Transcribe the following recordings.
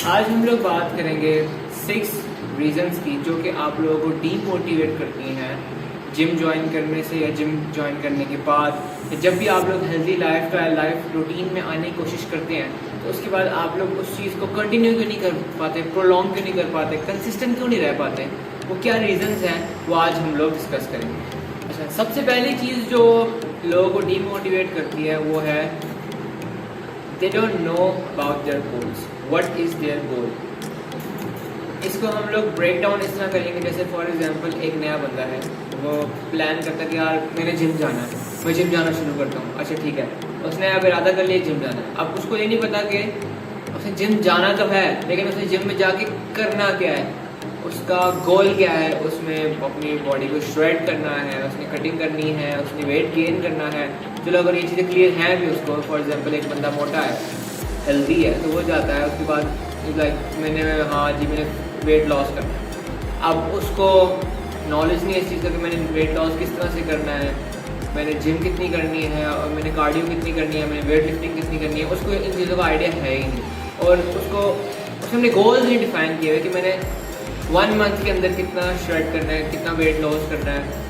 आज हम लोग बात करेंगे 6 रीजंस की जो कि आप लोगों को डीमोटिवेट करती हैं जिम ज्वाइन करने से या जिम ज्वाइन करने के बाद। जब भी आप लोग हेल्दी लाइफ रूटीन में आने की कोशिश करते हैं तो उसके बाद आप लोग उस चीज़ को कंटिन्यू क्यों नहीं कर पाते, प्रोलॉन्ग क्यों नहीं कर पाते, कंसिस्टेंट क्यों नहीं रह पाते, वो क्या रीजंस हैं वो आज हम लोग डिस्कस करेंगे। अच्छा, सबसे पहली चीज़ जो लोगों को डीमोटिवेट करती है वो है they don't know about their goals. What is there गोल? इसको हम लोग ब्रेक डाउन इस तरह करेंगे जैसे फॉर एग्जांपल एक नया बंदा है, वो प्लान करता है कि यार मैंने जिम जाना है, मैं जिम जाना शुरू करता हूँ। अच्छा ठीक है, उसने अब इरादा कर लिया जिम जाना है। अब उसको ये नहीं पता कि उसे जिम जाना तो है लेकिन उसने जिम में जाके करना क्या है, उसका गोल क्या है। उसमें अपनी बॉडी को श्रेड करना है, उसने कटिंग करनी है, उसने वेट गेन करना है। चलो अगर ये चीज़ें क्लियर हैं भी उसको, फॉर एग्जांपल एक बंदा मोटा है, हेल्दी है, तो वो जाता है उसके बाद लाइक मैंने वेट लॉस करना है। अब उसको नॉलेज नहीं है इस चीज़ का कि मैंने वेट लॉस किस तरह से करना है, मैंने जिम कितनी करनी है और मैंने कार्डियो कितनी करनी है, मैंने वेट लिफ्टिंग कितनी करनी है। उसको इन चीज़ों का आइडिया है ही नहीं और उसने अपने गोल्स नहीं डिफाइन किए हुए कि मैंने 1 मंथ के अंदर कितना श्रेड करना है, कितना वेट लॉस करना है,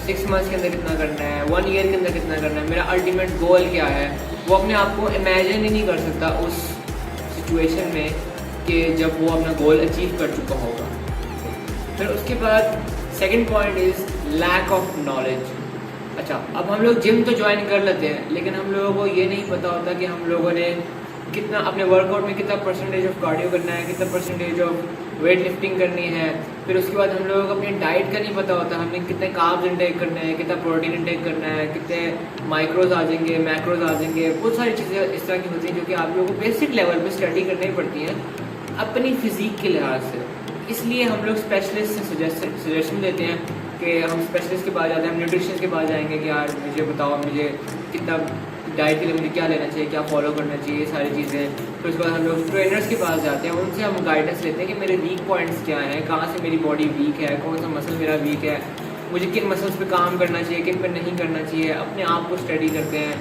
6 मंथ्स के अंदर कितना करना है, 1 ईयर के अंदर कितना करना है, मेरा अल्टीमेट गोल क्या है। वो अपने आप को इमेजिन ही नहीं कर सकता उस सिचुएशन में कि जब वो अपना गोल अचीव कर चुका होगा। फिर उसके बाद second point is lack of knowledge. अच्छा, अब हम लोग जिम तो ज्वाइन कर लेते हैं लेकिन हम लोगों को ये नहीं पता होता कि हम लोगों ने कितना अपने वर्कआउट में कितना परसेंटेज ऑफ कार्डियो करना है, कितना परसेंटेज ऑफ वेट लिफ्टिंग करनी है। फिर उसके बाद हम लोगों को अपनी डाइट का नहीं पता होता, हमने कितने कार्ब्स इंटेक करने हैं, कितना प्रोटीन इंटेक करना है, कितने माइक्रोज आ जाएंगे, मैक्रोज आ जाएंगे। बहुत सारी चीज़ें इस तरह की होती हैं जो कि आप लोगों को बेसिक लेवल पे स्टडी करनी पड़ती हैं अपनी फिजिक के लिहाज से। इसलिए हम लोग स्पेशलिस्ट से सजेशन देते हैं कि हम स्पेशलिस्ट के पास जाते हैं, हम न्यूट्रिशन के पास जाएंगे कि यार मुझे बताओ मुझे कितना डाइट के लिए मुझे क्या लेना चाहिए, क्या फॉलो करना चाहिए, सारी चीज़ें। फिर उसके बाद हम लोग ट्रेनर्स के पास जाते हैं, उनसे हम गाइडेंस लेते हैं कि मेरे वीक पॉइंट्स क्या हैं, कहाँ से मेरी बॉडी वीक है, कौन सा मसल मेरा वीक है, मुझे किन मसल्स पे काम करना चाहिए, किन पे नहीं करना चाहिए। अपने आप को स्टडी करते हैं,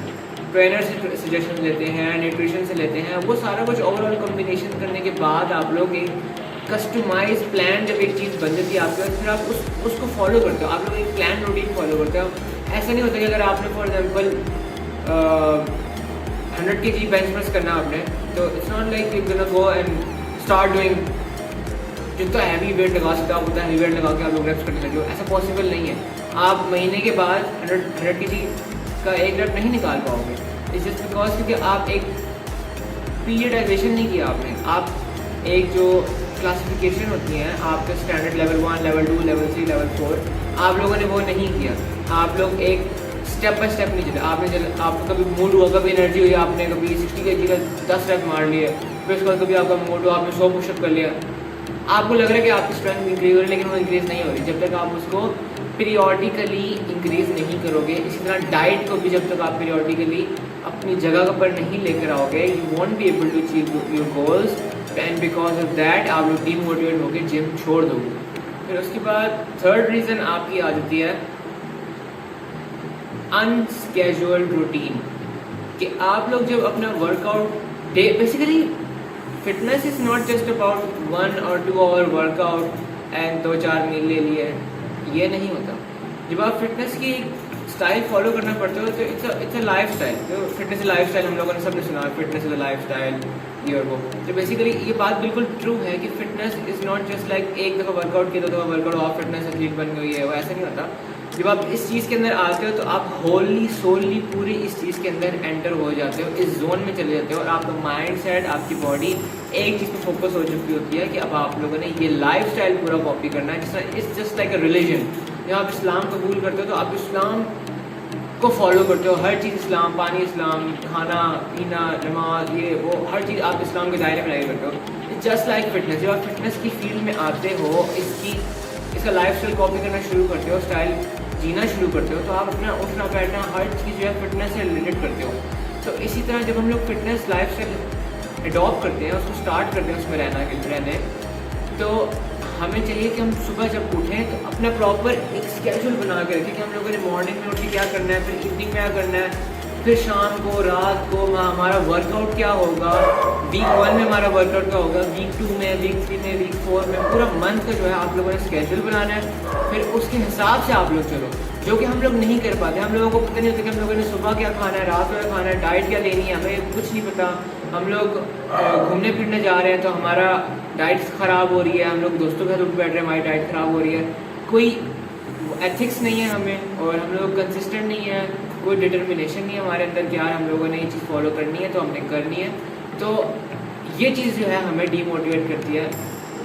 ट्रेनर से सजेशन लेते हैं, न्यूट्रिशन से लेते हैं। वो सारा कुछ ओवरऑल कॉम्बिनेशन करने के बाद आप लोग एक कस्टमाइज प्लान जब एक चीज़ बन जाती है आपके पास, फिर आप उसको फॉलो करते हो। आप लोग एक प्लान रूटीन फॉलो करते हो। ऐसा नहीं होता कि अगर आपने for example 100 kg bench press करना आपने, तो it's not like you gonna go and start doing जितना हैवी वेट लगा सकते हो आप उतना हैवी वेट लगा के आप लोग रेप्स करने लगे हो। ऐसा पॉसिबल नहीं है। आप महीने के बाद 100 kg का एक रेप नहीं निकाल पाओगे। इट्स जस्ट बिकॉज क्योंकि आप एक पीरियडाइजेशन नहीं किया आपने। आप एक जो क्लासिफिकेशन होती हैं आपके standard level 1, level 2, level 3, level 4, आप लोगों ने वो नहीं किया। आप लोग एक स्टेप बाय स्टेप नहीं चले। आपको कभी मूड हुआ, कभी एनर्जी हुई, आपने कभी 60 kg का 10 रेप मार लिए। फिर उसके बाद कभी आपका मूड हुआ, आपने 100 पुशअप कर लिया। आपको लग रहा है कि आपकी स्ट्रेंथ इंक्रीज हो रही है लेकिन वो इंक्रीज नहीं हो रही जब तक आप उसको पीरियोडिकली इंक्रीज नहीं करोगे। इसी तरह डाइट को भी जब तक आप पीरियोडिकली अपनी जगह पर नहीं लेकर आओगे, you won't be able to achieve your goals and because of that आप लोग डीमोटिवेट होकर जिम छोड़ दोगे। फिर उसके बाद थर्ड रीज़न आपकी आ जाती है अनस्केड्यूल्ड रूटीन। कि आप लोग जब अपना workout day, basically fitness is not just about 1 और 2 आवर वर्कआउट एंड 2-4 मील ले लिए, ये नहीं होता। जब आप फिटनेस की स्टाइल फॉलो करना पड़ता हो तो इट्स अ लाइफ स्टाइल। तो फिटनेस लाइफ स्टाइल हम लोगों ने सबने सुना, fitness is a life style, ये और वो। तो बेसिकली ये बात बिल्कुल ट्रू है कि fitness is not just like एक दफ़ा वर्कआउट किया, 2 दफ़ा वर्कआउट और फिटनेस एथलीट बन गई है, वो ऐसा नहीं होता। जब आप इस चीज़ के अंदर आते हो तो आप होली सोली पूरी इस चीज़ के अंदर एंटर हो जाते हो, इस जोन में चले जाते हो और आपका माइंड सेट, आपकी बॉडी एक चीज़ पर फोकस हो चुकी होती है कि अब आप लोगों ने ये लाइफ स्टाइल पूरा कॉपी करना है। जिसमें it's just like a religion. जब आप इस्लाम कबूल करते हो तो आप इस्लाम को फॉलो करते हो, हर चीज़ इस्लाम, पानी इस्लाम, खाना पीना, नमाज, ये वो हर चीज़ आप इस्लाम के दायरे में लाइक करते हो। It's just like fitness. जब आप फिटनेस की फील्ड में आते हो, इसका लाइफ स्टाइल कॉपी करना शुरू करते हो, स्टाइल जीना शुरू करते हो, तो आप अपना उठना बैठना हर चीज़ जो है फिटनेस से रिलेटेड करते हो। तो इसी तरह जब हम लोग फिटनेस लाइफ स्टाइल एडॉप्ट करते हैं, उसको स्टार्ट करते हैं उसमें रहने, तो हमें चाहिए कि हम सुबह जब उठें तो अपना प्रॉपर एक स्केड्यूल बना के रखें कि हम लोगों ने मॉर्निंग में उठ के क्या करना है, फिर इवनिंग में क्या करना है, फिर शाम को, रात को हमारा वर्कआउट क्या होगा, वीक 1 में हमारा वर्कआउट क्या होगा, वीक 2 में, वीक 3 में, वीक 4 में, पूरा मंथ का जो है आप लोगों ने स्केड्यूल बनाना है। फिर उसके हिसाब से आप लोग चलो, जो कि हम लोग नहीं कर पाते। हम लोगों को पता नहीं होता कि हम लोगों ने सुबह क्या खाना है, रात में खाना है, डाइट क्या लेनी है, हमें कुछ नहीं पता। हम लोग घूमने फिरने जा रहे हैं तो हमारा डाइट ख़राब हो रही है, हम लोग दोस्तों के साथ उठ बैठ रहे हैं, हमारी डाइट ख़राब हो रही है, कोई एथिक्स नहीं है हमें, और हम लोग कंसिस्टेंट नहीं है, कोई डिटर्मिनेशन नहीं है हमारे अंदर कि यार हम लोगों ने ये चीज़ फॉलो करनी है तो हमने करनी है। तो ये चीज़ जो है हमें डीमोटिवेट करती है।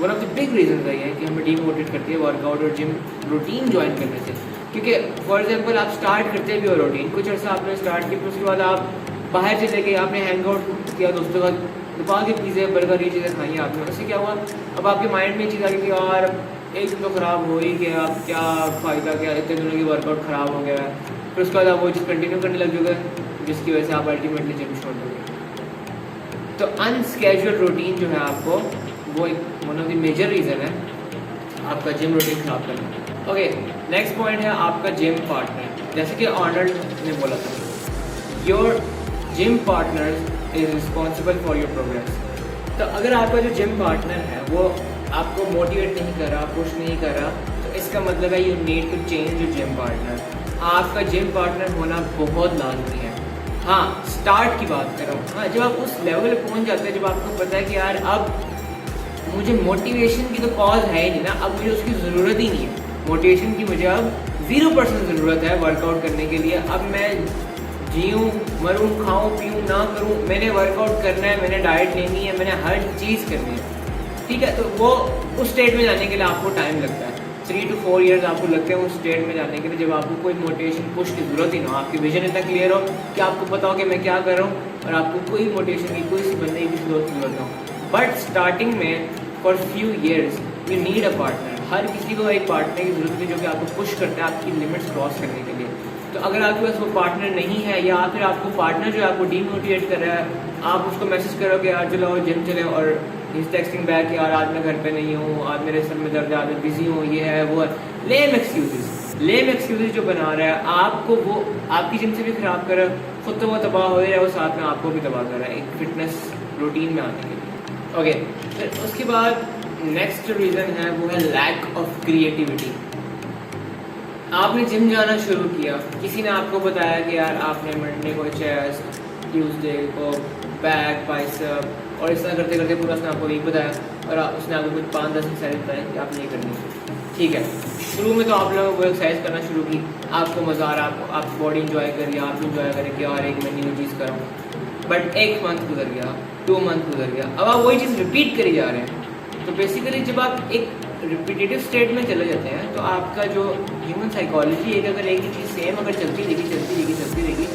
One of the big reason है कि हमें डीमोटिवेट करती है वर्कआउट और जिम रूटीन ज्वाइन करने से। क्योंकि फॉर एग्जांपल आप स्टार्ट करते भी हो रूटीन, कुछ अर्सा आपने स्टार्ट किया, फिर उसके बाद आप बाहर चले गए, आपने हैंग आउट किया दोस्तों का, दुकान के पिज़्ज़े बर्गर ये चीज़ें खाई आपने, उससे क्या हुआ, अब आपके माइंड में ये चीज़ आ गई कि यार एक दिन तो ख़राब हो ही गया, अब क्या फ़ायदा, क्या इतने दिनों की वर्कआउट ख़राब हो गया है। फिर उसके बाद आप वो चीज़ कंटिन्यू करने लग जाओगे, जिसकी वजह से आप अल्टीमेटली जिम छोड़ दोगे। तो अनस्केड्यूल्ड रूटीन जो है आपको, वो एक one of the major reason है आपका जिम रूटीन ख़राब करना। ओके, नेक्स्ट पॉइंट है आपका जिम पार्टनर। जैसे कि आर्नल्ड ने बोला था, your gym partner is responsible for your progress. तो अगर आपका जो जिम पार्टनर है वो आपको मोटिवेट नहीं कर रहा, पुश नहीं कर रहा, तो इसका मतलब है you need to change your gym partner. आपका जिम पार्टनर होना बहुत लाजमी है। हाँ, स्टार्ट की बात करो, हाँ जब आप उस लेवल पर पहुँच जाते हैं जब आपको पता है कि यार अब मुझे मोटिवेशन की तो कॉज है ही नहीं ना, अब मुझे उसकी ज़रूरत ही नहीं है, मोटिवेशन की मुझे अब 0% ज़रूरत है वर्कआउट करने के लिए। अब मैं जीऊँ मरूँ, खाऊँ पीऊँ ना करूँ, मैंने वर्कआउट करना है, मैंने डाइट लेनी है, मैंने हर चीज़ करनी है, ठीक है। तो वो उस स्टेट में जाने के लिए आपको टाइम लगता है, 3 to 4 ईयर्स आपको लगते हैं उस स्टेट में जाने के लिए, जब आपको कोई मोटिवेशन पुश की ज़रूरत ही ना हो, आपकी विजन इतना क्लियर हो कि आपको पता हो कि मैं क्या कर रहा हूँ, और आपको कोई मोटिवेशन की, कोई सी बंदे की ज़रूरत ना हो। बट स्टार्टिंग में for few years you need a partner. हर किसी को एक पार्टनर की ज़रूरत है जो कि आपको पुश करता है आपकी लिमिट्स क्रॉस करने के लिए। तो अगर आपके पास वो पार्टनर नहीं है, या फिर आपको पार्टनर जो है आपको डीमोटिवेट कर रहा है, आप उसको मैसेज करो कि यार चलो जिम चले, और इस टेक्सटिंग बैक यार आज मैं घर पे नहीं हूँ, आज मेरे सर में दर्द है, आज मैं बिजी हूँ, ये है वो है, लेम एक्सक्यूजेज जो बना रहा है आपको, वो आपकी जिम से भी ख़राब कर रहा है, खुद तो वो तबाह हो रहा है, वो साथ में आपको भी तबाह कर रहा है एक फिटनेस रूटीन में आने के लिए। ओके, फिर उसके बाद नेक्स्ट रीज़न है वो है लैक ऑफ क्रिएटिविटी। आपने जिम जाना शुरू किया, किसी ने आपको बताया कि यार आपने मंडे को चेस्ट, ट्यूसडे को बैक, बाइसेप, और इस तरह करते करते पूरा उसने आपको वीक बताया, और उसने आपको कुछ 5-10 एक्सरसाइज बताया कि आपने ये करनी है, ठीक है। शुरू में तो आप लोगों को एक्सरसाइज करना शुरू की, आपको मज़ा आ रहा, आप बॉडी इंजॉय करिए, आप इंजॉय करें कि यार एक मैं न्यू चीज़ करूँ। बट 1 मंथ गुजर गया, 2 मंथ गुजर गया, अब आप वही चीज़ रिपीट करी जा रहे हैं। तो बेसिकली जब आप एक रिपीटेटिव स्टेट में चले जाते हैं तो आपका जो ह्यूमन साइकोलॉजी है कि अगर एक ही चीज़ सेम अगर चलती रहेगी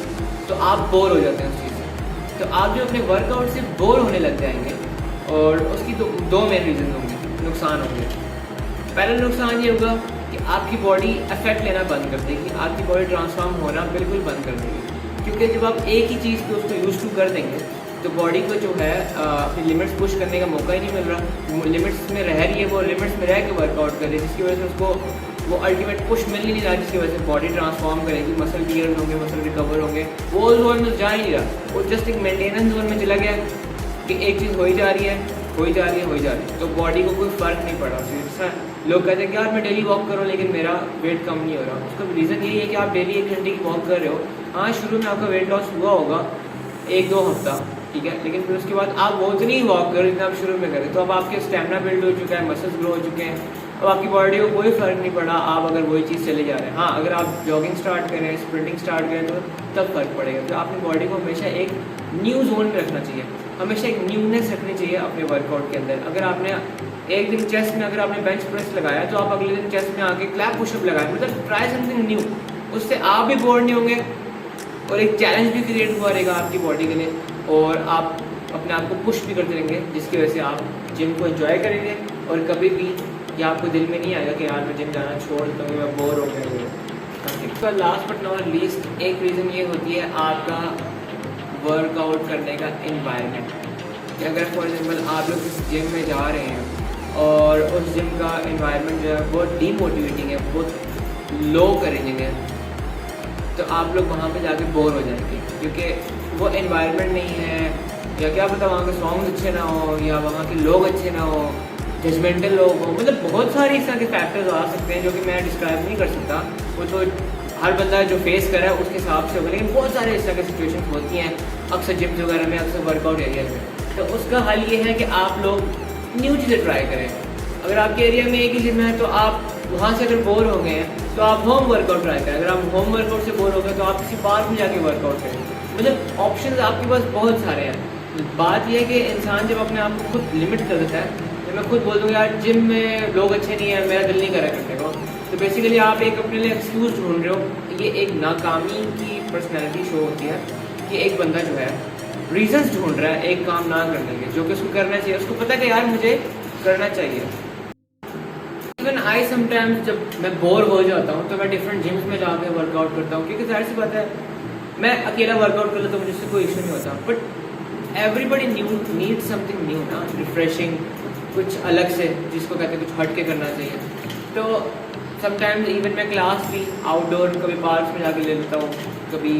तो आप बोर हो जाते हैं उस चीज़ से। तो आप जो अपने वर्कआउट से बोर होने लग जाएंगे, और उसकी दो मेन रीज़न होंगे, नुकसान होंगे। पहला नुकसान ये होगा कि आपकी बॉडी इफेक्ट लेना बंद कर देगी, आपकी बॉडी ट्रांसफॉर्म होना बिल्कुल बंद कर देगी, क्योंकि जब आप एक ही चीज़ को उसको यूज़ टू कर देंगे तो बॉडी को जो है अपनी लिमिट्स पुश करने का मौका ही नहीं मिल रहा, लिमिट्स में रह रही है, वो लिमिट्स में रह के वर्कआउट कर रही है, जिसकी वजह से उसको वो अल्टीमेट पुश मिल ही नहीं रहा, जिसकी वजह से बॉडी ट्रांसफॉर्म करेगी, मसल टीयर्स होंगे, मसल रिकवर होंगे, वो जोन में जा ही नहीं रहा, वो जस्ट एक मेंटेनेंस जोन में चला गया कि एक चीज़ हो ही जा रही है, तो बॉडी को कोई फ़र्क नहीं पड़ा। लोग कहते हैं कि यार मैं डेली वॉक करूँ लेकिन मेरा वेट कम नहीं हो रहा, उसका रीज़न यही है कि आप डेली 1 घंटे की वॉक कर रहे हो। हाँ, शुरू में आपका वेट लॉस हुआ होगा 1-2 हफ्ता, ठीक है, लेकिन फिर उसके बाद आप वो उतनी ही वॉक करो जितना आप शुरू में करें, तो अब आपके स्टेमिना बिल्ड हो चुका है, मसल्स ग्रो हो चुके हैं, अब आपकी बॉडी को कोई फ़र्क नहीं पड़ा आप अगर वही चीज़ चले जा रहे हैं। हाँ, अगर आप जॉगिंग स्टार्ट करें, स्प्रिंटिंग स्टार्ट करें तो तब फ़र्क पड़ेगा। तो आपकी बॉडी को हमेशा एक न्यू जोन में रखना चाहिए, हमेशा एक न्यूनेस रखनी चाहिए अपने वर्कआउट के अंदर। अगर आपने एक दिन चेस्ट में अगर आपने बेंच प्रेस लगाया तो आप अगले दिन चेस्ट में आके क्लैप पुशअप लगाएं, मतलब ट्राई समथिंग न्यू, उससे आप भी बोर नहीं होंगे और एक चैलेंज भी क्रिएट हुआ रहेगा आपकी बॉडी के लिए, और आप अपने आप को पुश भी करते रहेंगे, जिसकी वजह से आप जिम को एंजॉय करेंगे, और कभी भी या आपको दिल में नहीं आएगा कि यार मैं जिम जाना छोड़ दूँ, मैं बोर हो गया। तो लास्ट बट नॉट लीस्ट एक रीज़न ये होती है आपका वर्कआउट करने का एनवायरनमेंट। कि अगर फॉर एग्जाम्पल आप लोग किसी जिम में जा रहे हैं और उस जिम का एनवायरनमेंट जो है बहुत डीमोटिवेटिंग है, बहुत लो करेंगे है, तो आप लोग वहाँ पे जाके बोर हो जाएंगे, क्योंकि वो एनवायरनमेंट नहीं है, या क्या पता वहाँ के सॉन्ग्स अच्छे ना हो, या वहाँ के लोग अच्छे ना हो, जजमेंटल लोग हो, मतलब बहुत सारे इस तरह के फैक्टर्स आ सकते हैं जो कि मैं डिस्क्राइब नहीं कर सकता। वो तो हर बंदा जो फेस कर रहा है उसके हिसाब से होगा, लेकिन बहुत सारे इस तरह की सिचुएशन होती हैं अक्सर जिम्स वगैरह में, अक्सर वर्कआउट एरिया में। तो उसका हल ये है कि आप लोग न्यू चीज़ें ट्राई करें। अगर आपके एरिया में एक ही जिम है तो आप वहाँ से अगर बोर हो गए हैं तो आप होम वर्कआउट ट्राई करें। अगर आप होम वर्कआउट से बोर हो गए तो आप किसी पार्क में जाके वर्कआउट करें। मतलब ऑप्शंस आपके पास बहुत सारे हैं। बात यह है कि इंसान जब अपने आप को खुद लिमिट कर देता है, जब मैं खुद बोल दूँगा यार जिम में लोग अच्छे नहीं हैं, मेरा दिल नहीं करा करने को, तो बेसिकली आप एक अपने लिए एक्सक्यूज़ ढूंढ रहे हो। ये एक नाकामी की पर्सनैलिटी शो होती है कि एक बंदा जो है रीजंस ढूंढ रहा है एक काम ना करने के, जो कि उसको करना चाहिए। उसको पता है कि यार मुझे करना चाहिए। इवन आई समटाइम्स जब मैं बोर हो जाता हूँ तो मैं डिफरेंट जिम्स में जाके वर्कआउट करता हूँ, क्योंकि जाहिर सी बात है मैं अकेला वर्कआउट कर लेता हूँ, मुझे इससे कोई इशू नहीं होता। But everybody need something new ना, रिफ्रेशिंग, कुछ अलग से, जिसको कहते हैं कुछ हट के करना चाहिए। तो समटाइम्स इवन मैं क्लास भी आउटडोर कभी पार्क में जाके ले लेता हूँ, कभी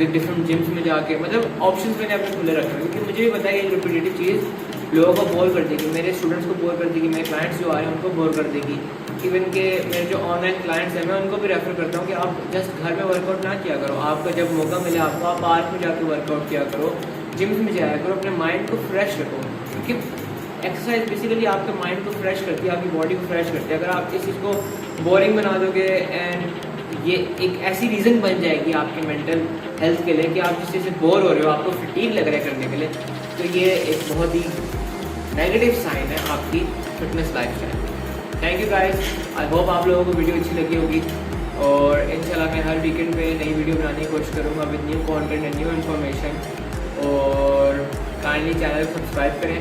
डिफरेंट जिम्स में जाके, मतलब ऑप्शंस मैंने अपने खुले रखे हैं, क्योंकि मुझे भी पता है कि रिपीटेटिव चीज़ लोगों को बोर कर देगी, मेरे स्टूडेंट्स को बोर कर देगी, मेरे क्लाइंट्स जो आ रहे हैं उनको बोर कर देगी। इवन के मेरे जो ऑनलाइन क्लाइंट्स हैं मैं उनको भी रेफर करता हूँ कि आप जस्ट घर में वर्कआउट ना किया करो, आपको जब मौका मिले आपको आप पार्क में जाकर वर्कआउट किया करो, जिम्स में जाया करो, अपने माइंड को फ्रेश रखो। क्योंकि एक्सरसाइज बेसिकली आपके माइंड को फ्रेश करती है, आपकी बॉडी को फ्रेश करती है। अगर आप इस चीज़ को बोरिंग बना दोगे एंड ये एक ऐसी रीज़न बन जाएगी आपके मेंटल हेल्थ के लिए कि आप जिस चीज़ से बोर हो रहे हो, आपको फटीग लग रहा है करने के लिए, तो ये एक बहुत ही नेगेटिव साइन है आपकी fitness lifestyle. Thank you guys, I hope आप लोगों को वीडियो अच्छी लगी होगी, और इंशाल्लाह मैं हर वीकेंड पे नई वीडियो बनाने की कोशिश करूँगा with new content and new information. और काइंडली चैनल सब्सक्राइब करें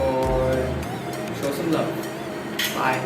और शो सम लव। बाय।